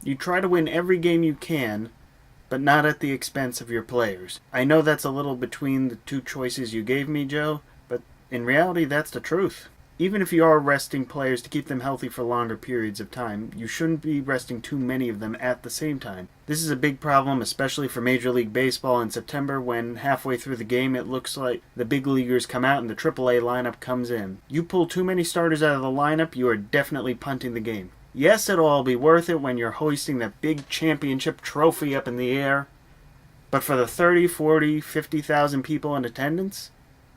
You try to win every game you can, but not at the expense of your players. I know that's a little between the two choices you gave me, Joe, but in reality, that's the truth. Even if you are resting players to keep them healthy for longer periods of time, you shouldn't be resting too many of them at the same time. This is a big problem, especially for Major League Baseball in September, when halfway through the game it looks like the big leaguers come out and the AAA lineup comes in. You pull too many starters out of the lineup, you are definitely punting the game. Yes, it'll all be worth it when you're hoisting that big championship trophy up in the air, but for the 30, 40, 50,000 people in attendance,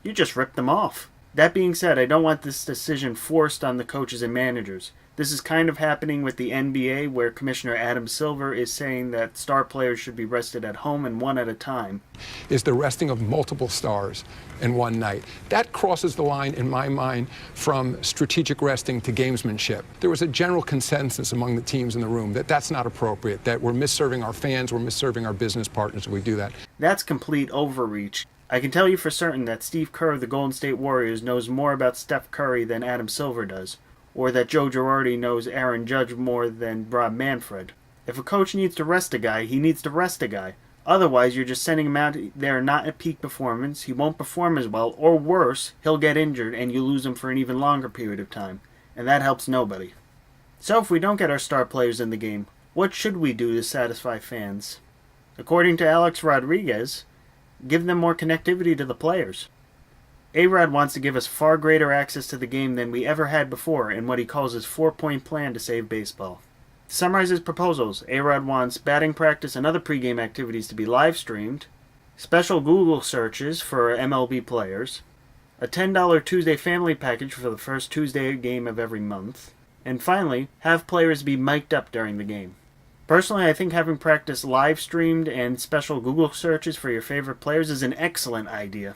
you just rip them off. That being said, I don't want this decision forced on the coaches and managers. This is kind of happening with the NBA, where Commissioner Adam Silver is saying that star players should be rested at home and one at a time. Is the resting of multiple stars in one night. That crosses the line, in my mind, from strategic resting to gamesmanship. There was a general consensus among the teams in the room that that's not appropriate, that we're misserving our fans, we're misserving our business partners if we do that. That's complete overreach. I can tell you for certain that Steve Kerr of the Golden State Warriors knows more about Steph Curry than Adam Silver does, or that Joe Girardi knows Aaron Judge more than Rob Manfred. If a coach needs to rest a guy, he needs to rest a guy. Otherwise, you're just sending him out there not at peak performance, he won't perform as well, or worse, he'll get injured and you lose him for an even longer period of time. And that helps nobody. So if we don't get our star players in the game, what should we do to satisfy fans? According to Alex Rodriguez, give them more connectivity to the players. A-Rod wants to give us far greater access to the game than we ever had before in what he calls his 4-point plan to save baseball. To summarize his proposals, A-Rod wants batting practice and other pregame activities to be live streamed, special Google searches for MLB players, a $10 Tuesday family package for the first Tuesday game of every month, and finally, have players be mic'd up during the game. Personally, I think having practice live streamed and special Google searches for your favorite players is an excellent idea.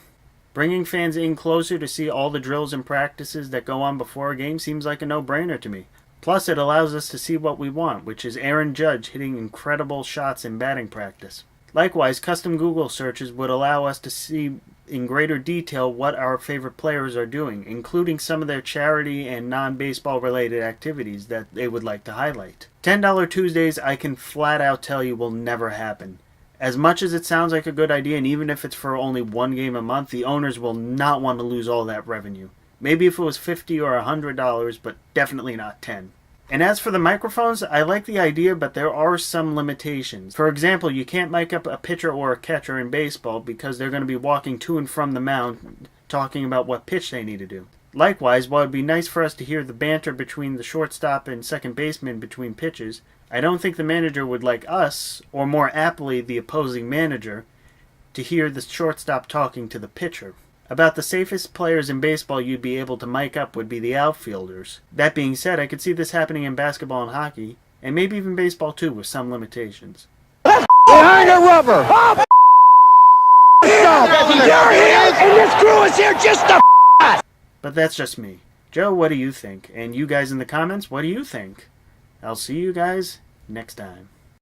Bringing fans in closer to see all the drills and practices that go on before a game seems like a no-brainer to me. Plus, it allows us to see what we want, which is Aaron Judge hitting incredible shots in batting practice. Likewise, custom Google searches would allow us to see in greater detail what our favorite players are doing, including some of their charity and non-baseball related activities that they would like to highlight. $10 Tuesdays, I can flat out tell you, will never happen. As much as it sounds like a good idea, and even if it's for only one game a month, the owners will not want to lose all that revenue. Maybe if it was $50 or $100, but definitely not $10. And as for the microphones, I like the idea, but there are some limitations. For example, you can't mic up a pitcher or a catcher in baseball because they're going to be walking to and from the mound talking about what pitch they need to do. Likewise, while it would be nice for us to hear the banter between the shortstop and second baseman between pitches, I don't think the manager would like us, or more aptly the opposing manager, to hear the shortstop talking to the pitcher. About the safest players in baseball you'd be able to mic up would be the outfielders. That being said, I could see this happening in basketball and hockey, and maybe even baseball too, with some limitations. Behind the rubber! Oh, you're here, and this crew is here just to But that's just me. Joe, what do you think? And you guys in the comments, what do you think? I'll see you guys next time.